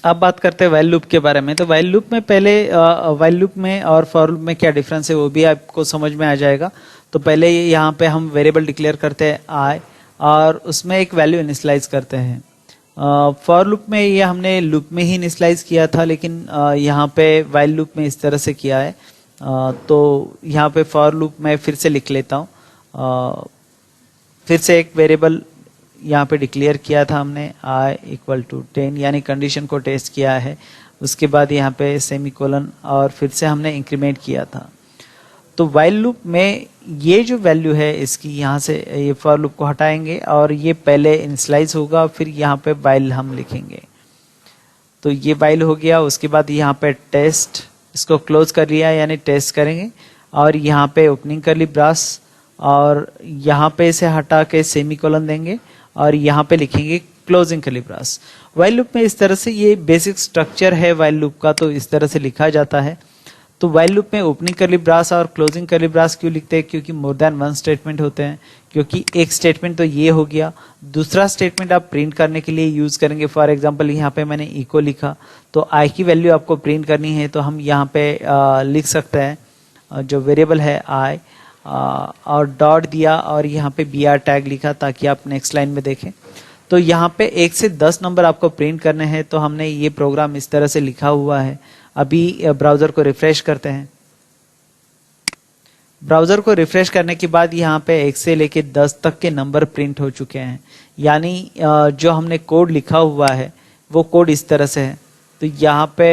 अब बात करते हैं वाइल लूप के बारे में। तो वाइल लूप में पहले वाइल लूप में और फॉर लूप में क्या डिफरेंस है वो भी आपको समझ में आ जाएगा। तो पहले यहाँ पे हम वेरिएबल डिक्लेयर करते हैं आई और उसमें एक वैल्यू इनिशियलाइज करते हैं। फॉर लूप में ये हमने लूप में ही इनिशियलाइज किया था, लेकिन यहाँ पे वाइल लूप में इस तरह से किया है। तो यहाँ पे फॉर लूप में फिर से लिख लेता हूँ। फिर से एक वेरिएबल यहाँ पे डिक्लेयर किया था हमने i इक्वल टू 10, यानी कंडीशन को टेस्ट किया है। उसके बाद यहाँ पे सेमीकोलन और फिर से हमने इंक्रीमेंट किया था। तो वाइल लूप में ये जो वैल्यू है इसकी, यहाँ से ये फॉर लूप को हटाएंगे और ये पहले इनिशियलाइज होगा, फिर यहाँ पे वाइल हम लिखेंगे। तो ये वाइल हो गया। उसके बाद यहाँ पे टेस्ट, इसको क्लोज कर लिया यानी टेस्ट करेंगे, और यहाँ पे ओपनिंग करली ब्रास और यहाँ पे इसे हटा के सेमीकोलन देंगे और यहाँ पे लिखेंगे क्लोजिंग करली ब्रास। वाइल लूप में इस तरह से ये बेसिक स्ट्रक्चर है वाइल लूप का, तो इस तरह से लिखा जाता है। तो वाइल लूप में ओपनिंग करली ब्रास और क्लोजिंग करली ब्रास क्यों लिखते हैं? क्योंकि मोर देन वन स्टेटमेंट होते हैं। क्योंकि एक स्टेटमेंट तो ये हो गया, दूसरा स्टेटमेंट आप प्रिंट करने के लिए यूज करेंगे। फॉर एग्जांपल यहाँ पे मैंने इको लिखा, तो आई की वैल्यू आपको प्रिंट करनी है, तो हम यहाँ पे लिख सकते हैं जो वेरिएबल है आई और डॉट दिया और यहाँ पे br टैग लिखा ताकि आप नेक्स्ट लाइन में देखें। तो यहाँ पे 1 से 10 नंबर आपको प्रिंट करने हैं, तो हमने ये प्रोग्राम इस तरह से लिखा हुआ है। अभी ब्राउजर को रिफ्रेश करते हैं। ब्राउजर को रिफ्रेश करने के बाद यहाँ पे 1 से लेके 10 तक के नंबर प्रिंट हो चुके हैं, यानी जो हमने कोड लिखा हुआ है वो कोड इस तरह से है। तो यहाँ पे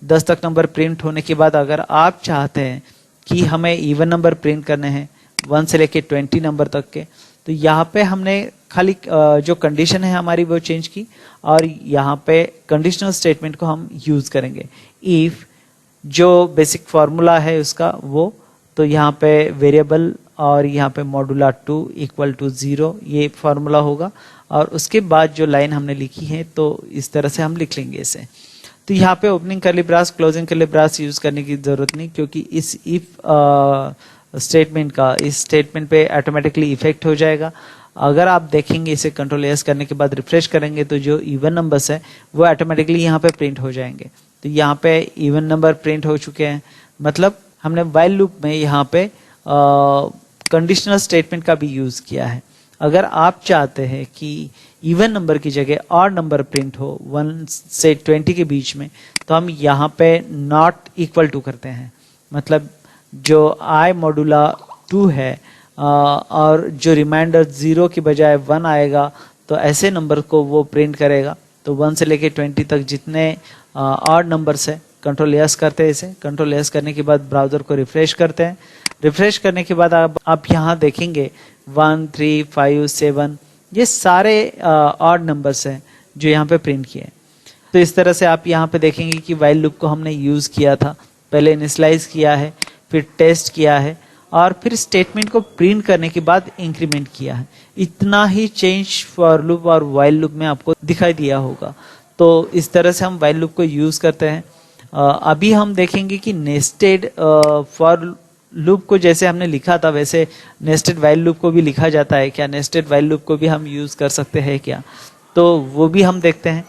10 तक नंबर प्रिंट होने के बाद अगर आप चाहते हैं कि हमें इवन नंबर प्रिंट करने हैं 1 से लेके 20 नंबर तक के, तो यहाँ पे हमने खाली जो कंडीशन है हमारी वो चेंज की और यहाँ पे कंडीशनल स्टेटमेंट को हम यूज करेंगे। इफ जो बेसिक फॉर्मूला है उसका वो, तो यहाँ पे वेरिएबल और यहाँ पे मॉडुला 2 इक्वल टू 0 ये फॉर्मूला होगा, और उसके बाद जो लाइन हमने लिखी है तो इस तरह से हम लिख लेंगे इसे। तो यहाँ पे ओपनिंग करली ब्रास क्लोजिंग करली ब्रास यूज करने की जरूरत नहीं, क्योंकि इस इफ स्टेटमेंट का इस स्टेटमेंट पे ऑटोमेटिकली इफेक्ट हो जाएगा। अगर आप देखेंगे इसे कंट्रोल एस करने के बाद रिफ्रेश करेंगे तो जो इवन नंबर्स है वो ऑटोमेटिकली यहाँ पे प्रिंट हो जाएंगे। तो यहाँ पे इवन नंबर प्रिंट हो चुके हैं, मतलब हमने वाइल लूप में यहाँ पे कंडीशनल स्टेटमेंट का भी यूज किया है। अगर आप चाहते हैं कि इवन नंबर की जगह ऑड नंबर प्रिंट हो 1 से 20 के बीच में, तो हम यहाँ पे नॉट इक्वल टू करते हैं। मतलब जो i मॉडुला 2 है और जो रिमाइंडर 0 की बजाय 1 आएगा, तो ऐसे नंबर को वो प्रिंट करेगा। तो 1 से लेके 20 तक जितने ऑड नंबर्स है, कंट्रोल एस करते हैं इसे। कंट्रोल एस करने के बाद ब्राउजर को रिफ्रेश करते हैं। रिफ्रेश करने के बाद आप यहाँ देखेंगे 1, 3, 5, 7 ये सारे ऑड नंबर्स हैं जो यहाँ पे प्रिंट किए। तो इस तरह से आप यहाँ पे देखेंगे कि वाइल लूप को हमने यूज किया था, पहले इनिशियलाइज किया है, फिर टेस्ट किया है और फिर स्टेटमेंट को प्रिंट करने के बाद इंक्रीमेंट किया है। इतना ही चेंज फॉर लूप और वाइल लूप में आपको दिखाई दिया होगा। तो इस तरह से हम वाइल लूप को यूज करते हैं। अभी हम देखेंगे कि नेस्टेड फॉर लूप को जैसे हमने लिखा था वैसे नेस्टेड वाइल लूप को भी लिखा जाता है क्या, नेस्टेड वाइल लूप को भी हम यूज कर सकते हैं क्या, तो वो भी हम देखते हैं।